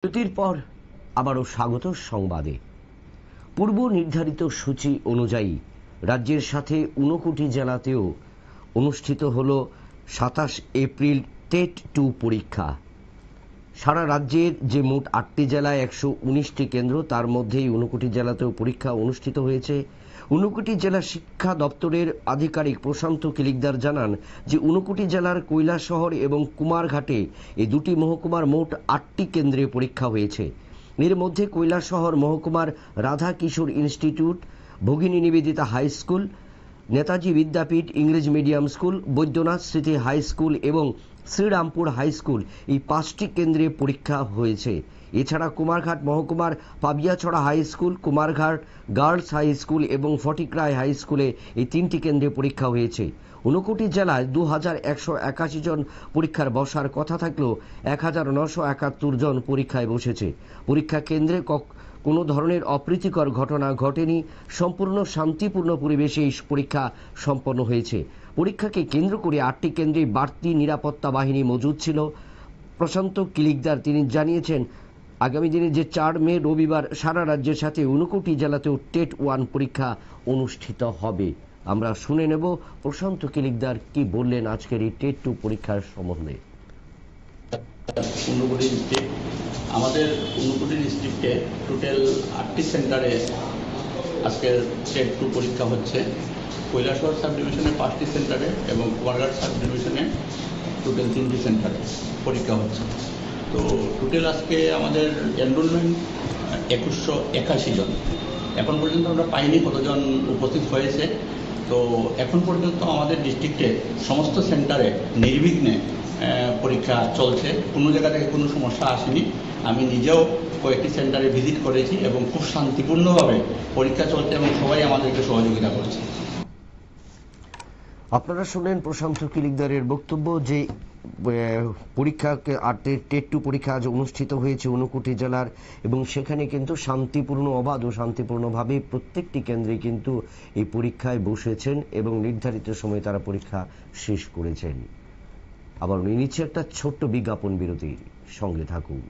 বিরতির পর আবারও স্বাগত সংবাদে। পূর্ব নির্ধারিত সূচি অনুযায়ী রাজ্যের সাথে 59টি জেলাতেও অনুষ্ঠিত হল 27 এপ্রিল টেট 2 পরীক্ষা। সারা রাজ্যের যে মোট 8টি জেলায় 119টি কেন্দ্র, তার মধ্যেই 59টি জেলাতেও পরীক্ষা অনুষ্ঠিত হয়েছে। 59টি জেলা শিক্ষা দপ্তরের আধিকারিক প্রশান্ত কিলিকদার জানান যে 59টি জেলার কৈলাসহর এবং কুমারঘাটে এই দুটি মহকুমার মোট 8টি কেন্দ্রে পরীক্ষা হয়েছে। এর মধ্যে কৈলাসহর মহকুমার রাধা কিশোর ইনস্টিটিউট, ভগিনী নিবেদিতা হাই স্কুল, নেতাজি বিদ্যাপীঠ ইংরেজ মিডিয়াম স্কুল, বৈদ্যনাথ স্মৃতি হাই স্কুল এবং শ্রীরামপুর হাই স্কুল, এই 5টি কেন্দ্রে পরীক্ষা হয়েছে। এছাড়া কুমারঘাট মহকুমার Pabiachhara high school, Kumarghat girls high school এবং ফটিকরায় হাই স্কুলে এই 3টি কেন্দ্রে পরীক্ষা হয়েছে। 59টি জেলায় 2181 জন পরীক্ষার বসার কথা থাকলেও 1971 জন পরীক্ষায় বসেছে। পরীক্ষা কেন্দ্রে কোনো ধরনের অপ্রীতিকর ঘটনা ঘটেনি। সম্পূর্ণ শান্তিপূর্ণ পরিবেশে এই পরীক্ষা সম্পন্ন হয়েছে। পরীক্ষাকে কেন্দ্র করে 8টি কেন্দ্রে বাড়তি নিরাপত্তা বাহিনী মজুদ ছিল। প্রশান্ত কিলিকদার তিনি জানিয়েছেন, আগামী দিনে যে 4 মে রবিবার সারা রাজ্যের সাথে 59টি জেলাতেও টেট 1 পরীক্ষা অনুষ্ঠিত হবে। আমরা শুনে নেব প্রশান্ত কিলিকদার কি বললেন আজকের এই টেট 2 পরীক্ষার সম্বন্ধে। আমাদের 59টি ডিস্ট্রিক্টে টোটাল 8টি সেন্টারে আজকের টেট 2 পরীক্ষা হচ্ছে। কৈলাসহর সাব ডিভিশনে 5টি সেন্টারে এবং কুমারঘাট সাব ডিভিশনে টোটাল 3টি সেন্টারে পরীক্ষা হচ্ছে। তো টোটাল আজকে আমাদের এনরোলমেন্ট 2181 জন। এখন পর্যন্ত আমরা পাইনি কতজন উপস্থিত হয়েছে। তো এখন পর্যন্ত আমাদের ডিস্ট্রিক্টে সমস্ত সেন্টারে নির্বিঘ্নে পরীক্ষা চলছে, কোনো জায়গা থেকে কোনো সমস্যা আসেনি। আমি নিজেও কয়েকটি সেন্টারে ভিজিট করেছি এবং খুব শান্তিপূর্ণভাবে পরীক্ষা চলছে এবং সবাই আমাদেরকে সহযোগিতা করছে। আপনারা শুনলেন প্রশান্ত কিলিকদারের বক্তব্য যে পরীক্ষা টেট 2 পরীক্ষা আজ অনুষ্ঠিত হয়েছে 59টি জেলার, এবং সেখানে কিন্তু শান্তিপূর্ণ, অবাধ ও শান্তিপূর্ণভাবে প্রত্যেকটি কেন্দ্রে কিন্তু এই পরীক্ষায় বসেছেন এবং নির্ধারিত সময়ে তারা পরীক্ষা শেষ করেছেন। আবার নিচ্ছে একটা ছোট্ট বিজ্ঞাপন বিরতি, সঙ্গে থাকুন।